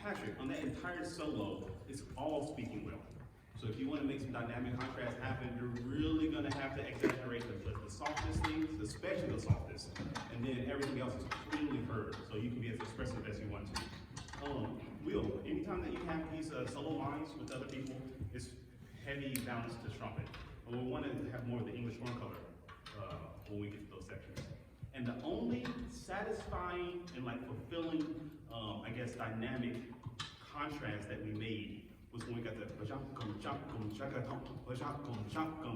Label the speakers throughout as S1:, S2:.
S1: Patrick, on that entire solo, it's all speaking well. So if you want to make some dynamic contrast happen, you're really going to have to exaggerate the softest things, especially the softest, and then everything else is clearly heard, so you can be as expressive as you want to. Will, anytime that you have these solo lines with other people, it's heavy balance to trumpet. And we want to have more of the English horn color when we get to those sections. And the only satisfying and fulfilling, I guess, dynamic contrast that we made was when we got the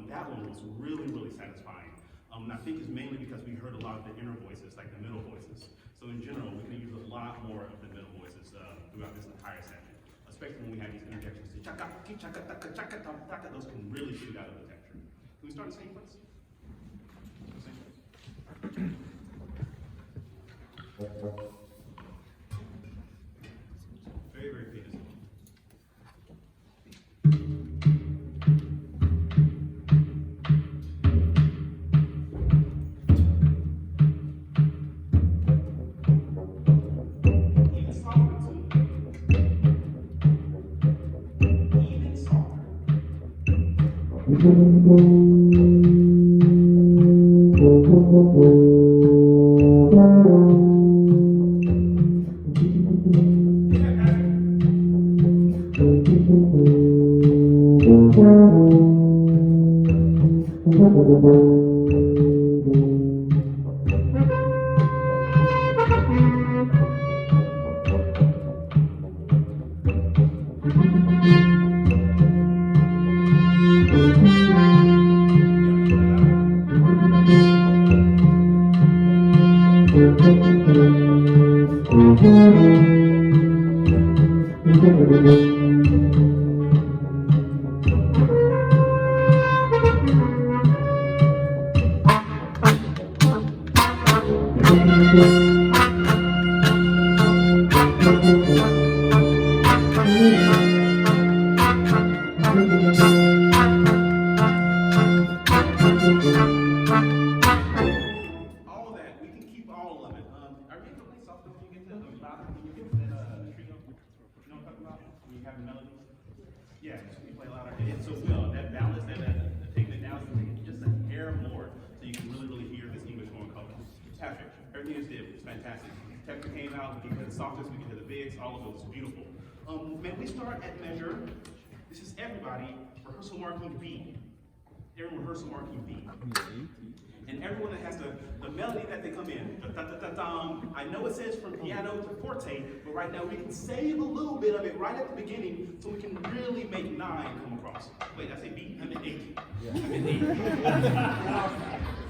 S1: that one was really, really satisfying. And I think it's mainly because we heard a lot of the inner voices, like the middle voices. So in general, we can use a lot more of the middle voices throughout this entire section, especially when we have these interjections. Those can really shoot out of the texture. Can we start the same place? Very, very penis. Even softer too. Even softer. all of it. Are you able to play softer when you get to louder when you get to that trio? You know what I'm talking about? When you have melodies? Yeah, so you play louder. And so that balance, taking it down, just an hair more, so you can really, really hear this English horn color. Patrick, everything is did was fantastic. Texture came out, we can hear the softest, we can hear the bigs, all of it was beautiful. May we start at measure? This is everybody, rehearsal marking B. Everyone rehearsal marking B. And everyone that has the melody that they come in, I know it says from piano to forte, but right now we can save a little bit of it right at the beginning so we can really make 9 come across. Wait, I say B? I meant 8. Yeah. I meant 8.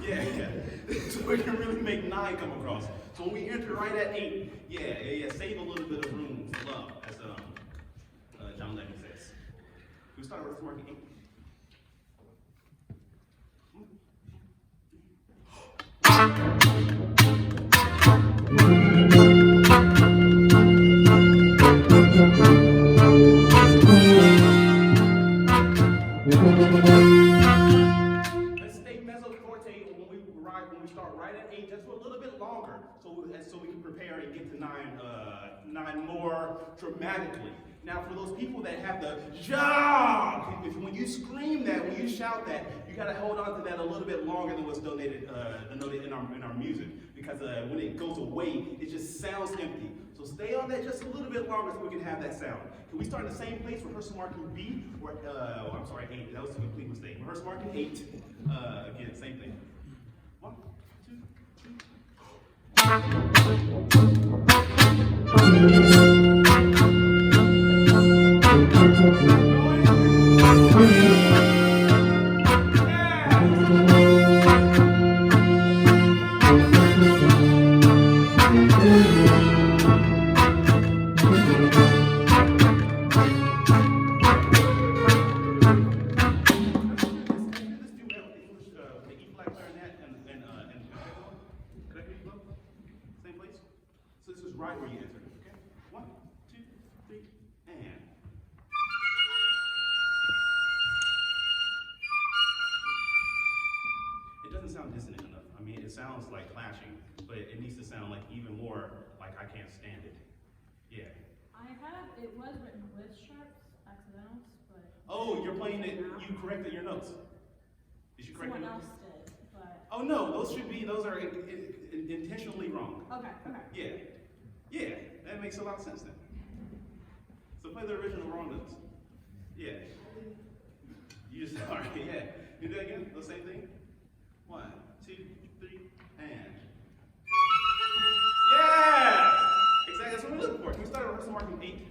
S1: yeah. So we can really make 9 come across. So when we enter right at 8, yeah, save a little bit of room for love, as John Lennon says. We start with marking 8. Let's stay mezzo forte when we start right at 8, just for a little bit longer, so we can prepare and get to 9 more dramatically. Now, for those people that have the job, when you scream that, when you shout that, you got to hold on to that a little bit longer than what's denoted in our music, because when it goes away, it just sounds empty. So stay on that just a little bit longer so we can have that sound. Can we start in the same place, rehearsal marking B, or, I'm sorry, 8, that was a complete mistake. Rehearsal marking 8, again, same thing. 1, right where you entered. Okay? 1, 2, 3, and. It doesn't sound dissonant enough. I mean, it sounds like clashing, but it needs to sound like even more like I can't stand it. Yeah.
S2: It was written with sharps, accidentals, but.
S1: Oh, you're playing it, you corrected your notes. Did you correct
S2: Someone
S1: your
S2: else
S1: notes?
S2: did, but.
S1: Oh no, those are intentionally wrong.
S2: Okay.
S1: Yeah, that makes a lot of sense then. So play the original wrong notes. Yeah. You just, all right, yeah. Do that again, the same thing. 1, 2, 3, and. Yeah! Exactly, that's what we're looking for. Can we start rehearsal marking 8?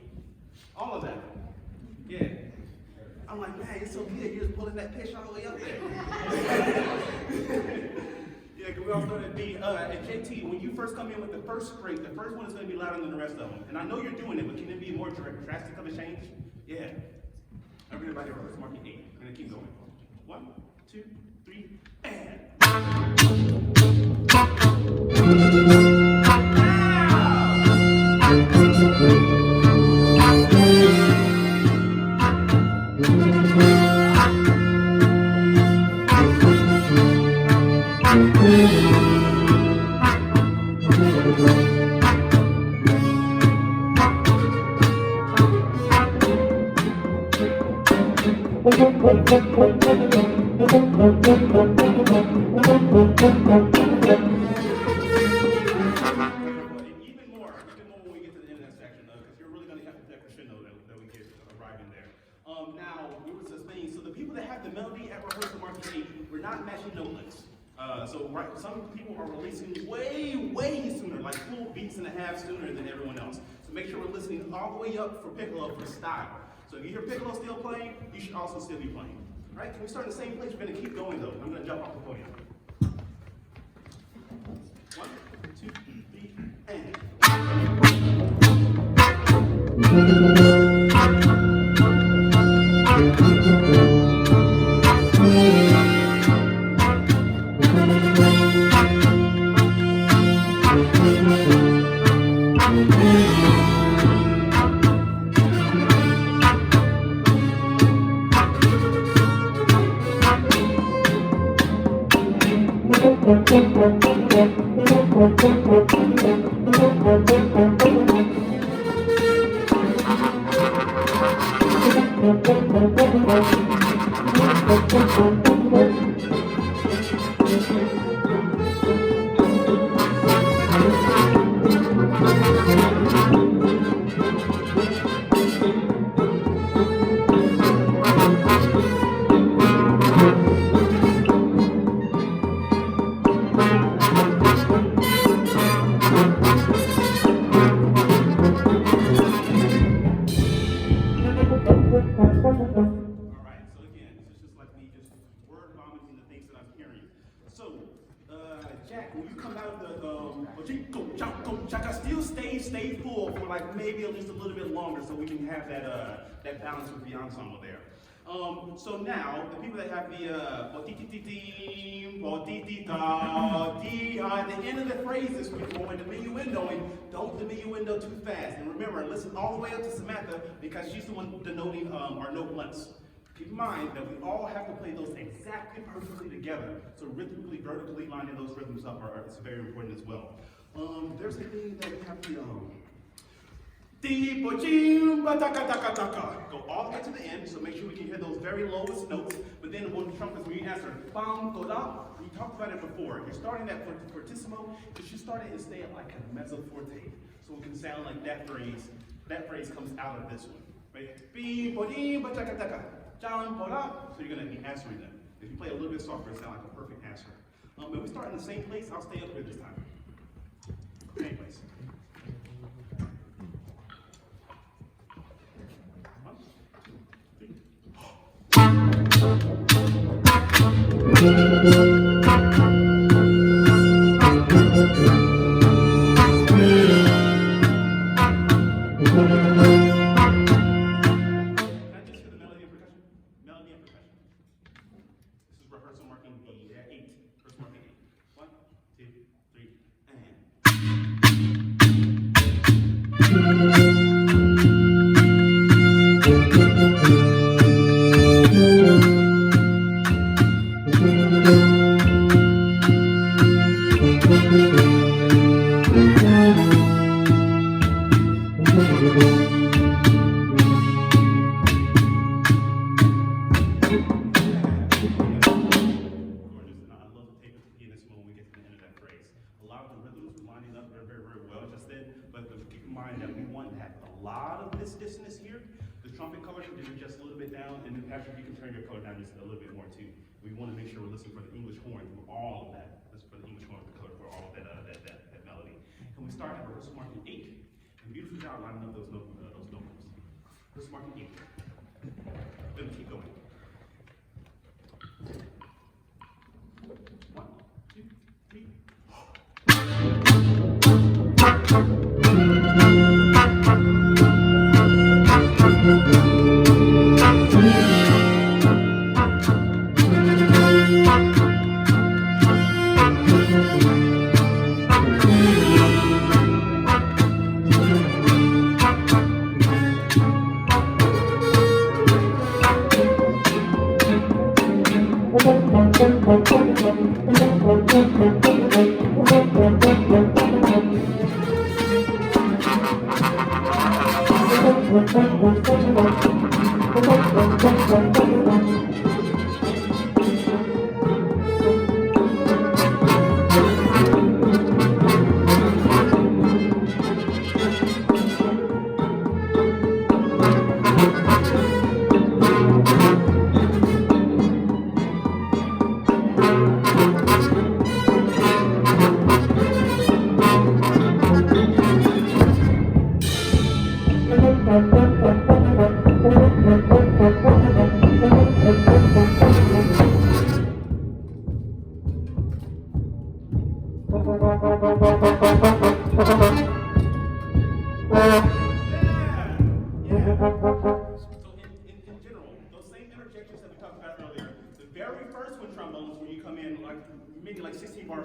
S1: All of that. Yeah. I'm like, man, it's so good. You're just pulling that pitch all the way up there. Yeah, because we all started at B. At JT, when you first come in with the first scrape, the first one is going to be louder than the rest of them. And I know you're doing it, but can it be more drastic of a change? Yeah. Everybody rehearse marking 8. I'm going to keep going. 1, 2, 3, and. Even more when we get to the end of that section, because you're really going to have to that crescendo that we get arriving there. Now, we were just saying, so the people that have the melody at rehearsal marking 8, we're not matching note lengths. Some people are releasing way sooner, like full beats and a half sooner than everyone else. So make sure we're listening all the way up for piccolo for style. So if you hear piccolo still playing, you should also still be playing. All right, can we start in the same place? We're going to keep going though. I'm going to jump off the podium. 1, 2, 3, and. Stay full for like maybe at least a little bit longer so we can have that balance with the ensemble there. So now, the people that have the at the end of the phrases, when diminuendoing, don't diminuendo too fast. And remember, listen all the way up to Samantha because she's the one denoting our note blunts. Keep in mind that we all have to play those exactly perfectly together. So rhythmically, vertically lining those rhythms up is very important as well. There's a thing that we have to go all the way to the end, so make sure we can hear those very lowest notes. But then when the trumpets, when you answer, bam, go down, we talked about it before. You're starting that fortissimo, you should start it and stay at like a mezzo forte. So it can sound like that phrase comes out of this one. Right? So you're going to be answering them. If you play a little bit softer, it sounds like a perfect answer. If we start in the same place, I'll stay up here this time. Same place. One, two, we want to make sure we're listening for the English horn through all of that. Listen for the English horn for all of that melody. And we start at rehearsal marking 8. And beautiful job lining up those notes. Rehearsal marking 8. Then keep going. 1, 2, 3.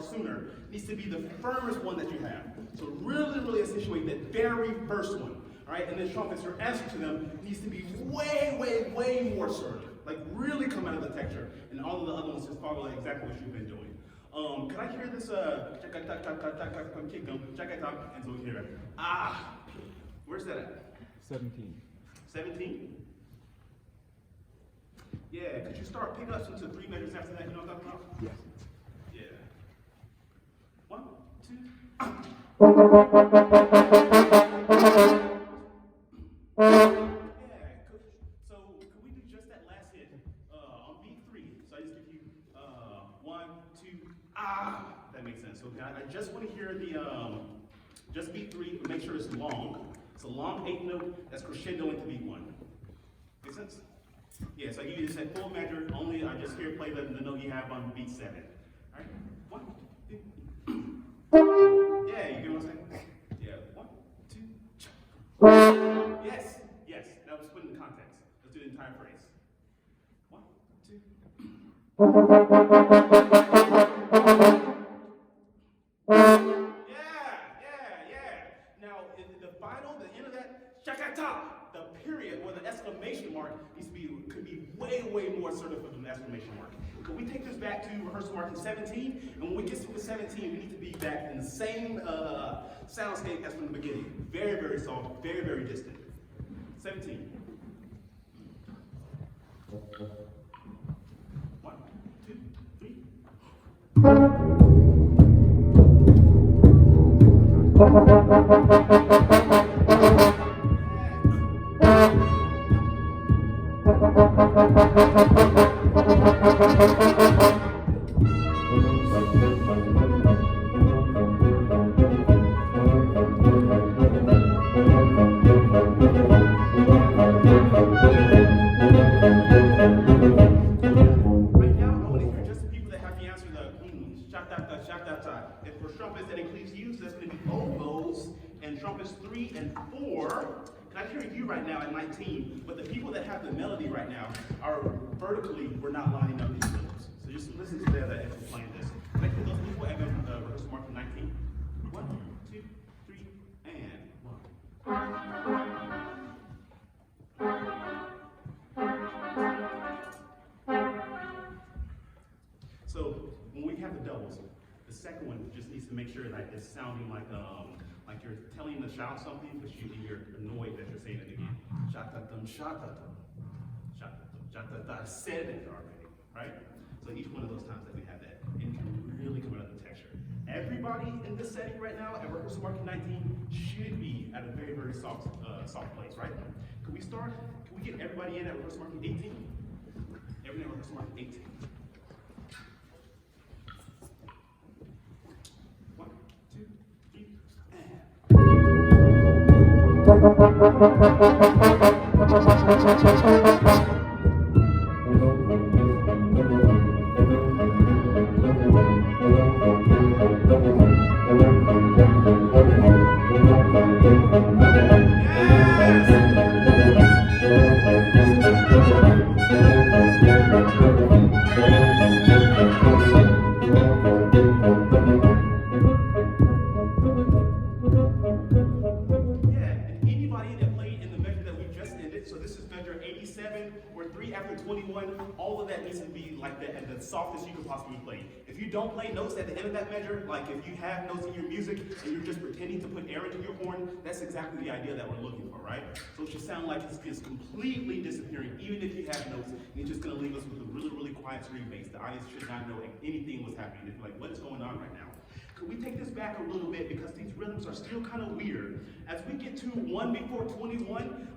S1: Sooner needs to be the firmest one that you have. So really accentuate that very first one. All right, and then trumpets, your answer to them needs to be way more certain. Like really come out of the texture. And all of the other ones just follow exactly what you've been doing. Can I hear this, kick going, and so we hear it. Ah, where's that at?
S3: 17.
S1: 17? Yeah, could you start picking up into 3 measures after that, you know what I'm talking about?
S3: Yes.
S1: Yeah. 1, 2, yeah, so could we do just that last hit on beat 3? So I just give you 1, 2, that makes sense. So I just want to hear the just beat 3, but make sure it's long. It's a long 8th note that's crescendo into beat 1. Make sense? Yeah, so I give you this at full measure, only I just hear play the note you have on beat 7. Alright? 1, 2. Yeah, you get what I'm saying? Yeah, 1, 2. Yes, yes, that was put in context. Let's do the entire phrase. 1, 2. Yeah. Now, in the final, the end of that, shakata, the period or the exclamation mark could be way more assertive than the exclamation mark. Could we take this back to rehearsal marking 17? And when we get to the 17, we need to be back in the same soundscape as from the beginning. Very soft, very distant. 17. 1, 2, Right now, I want to hear just the people that have the answer the sha-ta-ta. If for trumpets that includes you, so that's going to be oboes and trumpets 3 and 4. And I hear you right now at 19, but the people that have the melody right now are vertically, we're not lining up these notes. So just listen to that as we're playing this. Can I hear those people at rehearsal marking 19? 1, 2, 3, and 1. So when we have the doubles, the second one just needs to make sure that it's sounding like you're telling to shout something, but you're annoyed that you're saying it again. Shatatum, shatatum, shatatum, shatatum. I said it already, right? So each one of those times that we have that, and you can really come out of the texture. Everybody in this setting right now at rehearsal marking 19 should be at a very soft place, right? Can we start? Can we get everybody in at rehearsal marking 18? Everybody at rehearsal marking 18. 1, 2, 3, So this is measure 87 or 3 after 21. All of that needs to be like the softest you could possibly play. If you don't play notes at the end of that measure, like if you have notes in your music and you're just pretending to put air into your horn, that's exactly the idea that we're looking for, right? So it should sound like it's completely disappearing, even if you have notes, and it's just going to leave us with a really quiet scream bass. The audience should not know anything was happening. They're like, what is going on right now? Could we take this back a little bit because these rhythms are still kind of weird. As we get to 1 before 21,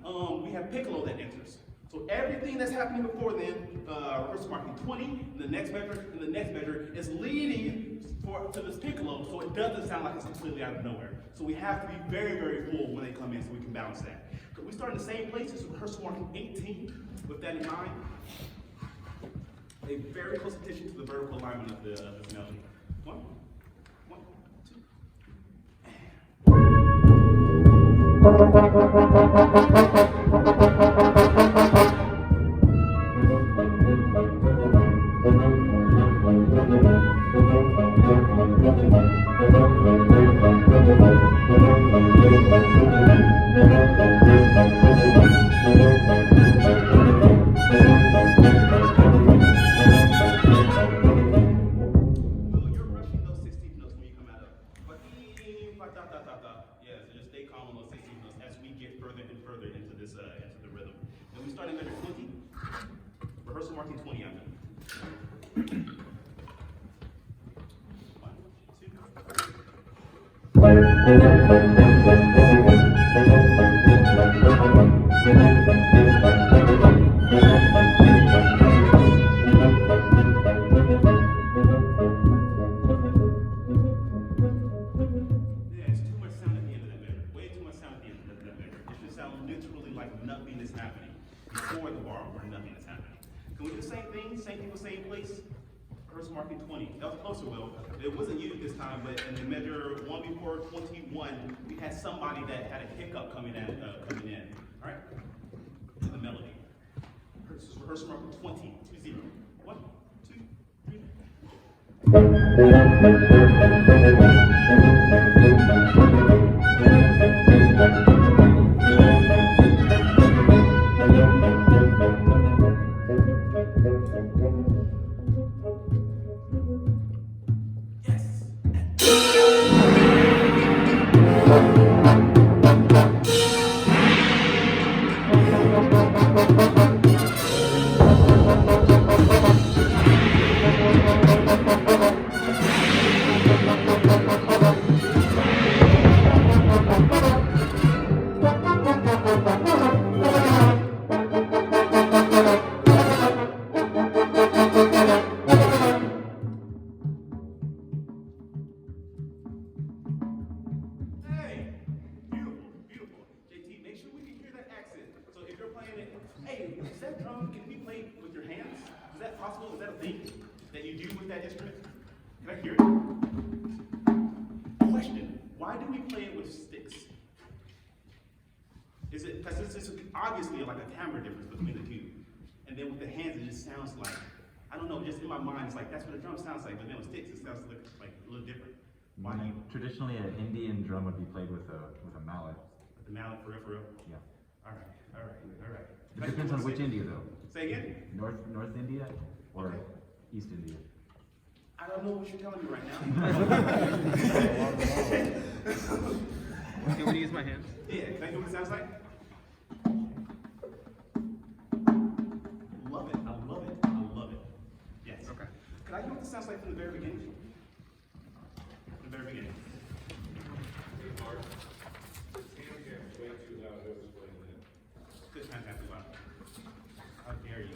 S1: we have piccolo that enters. So everything that's happening before then, rehearsal marking 20, and the next measure is leading to this piccolo, so it doesn't sound like it's completely out of nowhere. So we have to be very full when they come in so we can balance that. Could we start in the same place as rehearsal marking 18 with that in mind? Pay very close attention to the vertical alignment of this melody. 1, 2. fa da da da da. Yeah, so just stay calm on those 16th notes as we get further and further into this into the rhythm. Then we start in measure 20. Rehearsal marking 20 after. 1, 2. Nothing is happening before the bar where nothing is happening. Can we do the same thing, same people, same place? Rehearsal marking 20. That was closer, Will. It wasn't you this time, but in the measure 1 before 21, we had somebody that had a hiccup coming in. All right? The melody. Rehearsal marking 20, 2-0. 1, 2, 3. Obviously like a camera difference between the two. And then with the hands, it just sounds like, I don't know, just in my mind, it's like, that's what a drum sounds like, but then with sticks, it sounds like a little different. Why do you?
S3: Traditionally, an Indian drum would be played with a mallet.
S1: With the mallet, for real?
S3: Yeah.
S1: All right.
S3: It depends on which India, though.
S1: Say again?
S3: North India or
S1: Okay.
S3: East India?
S1: I don't know what you're telling me right now.
S4: You want me to use my hands?
S1: Yeah, can I hear what it sounds like? I love it. Yes.
S4: Okay.
S1: Can I hear what this sounds like from the very beginning? From the very beginning. This can't happen loud. How dare you?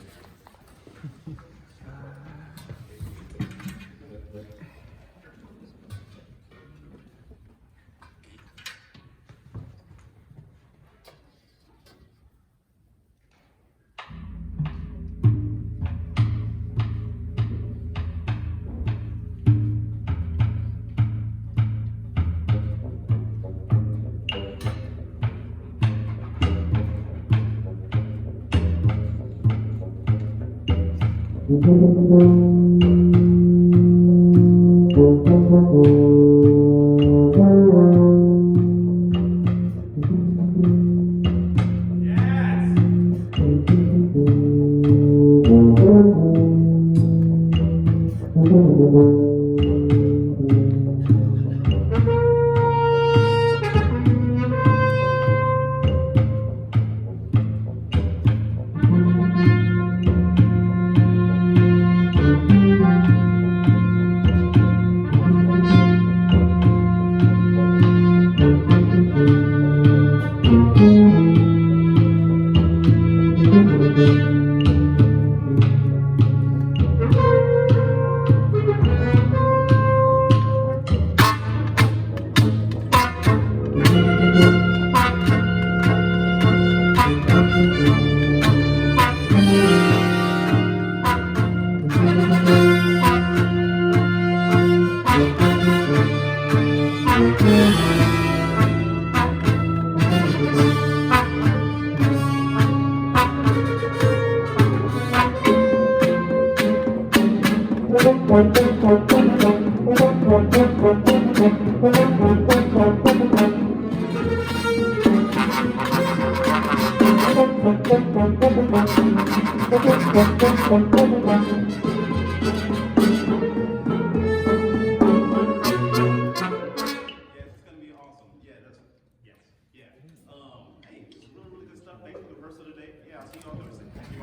S1: rehearsal today. Yeah, I'll see you on Thursday. Thank you,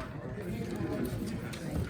S1: Mark.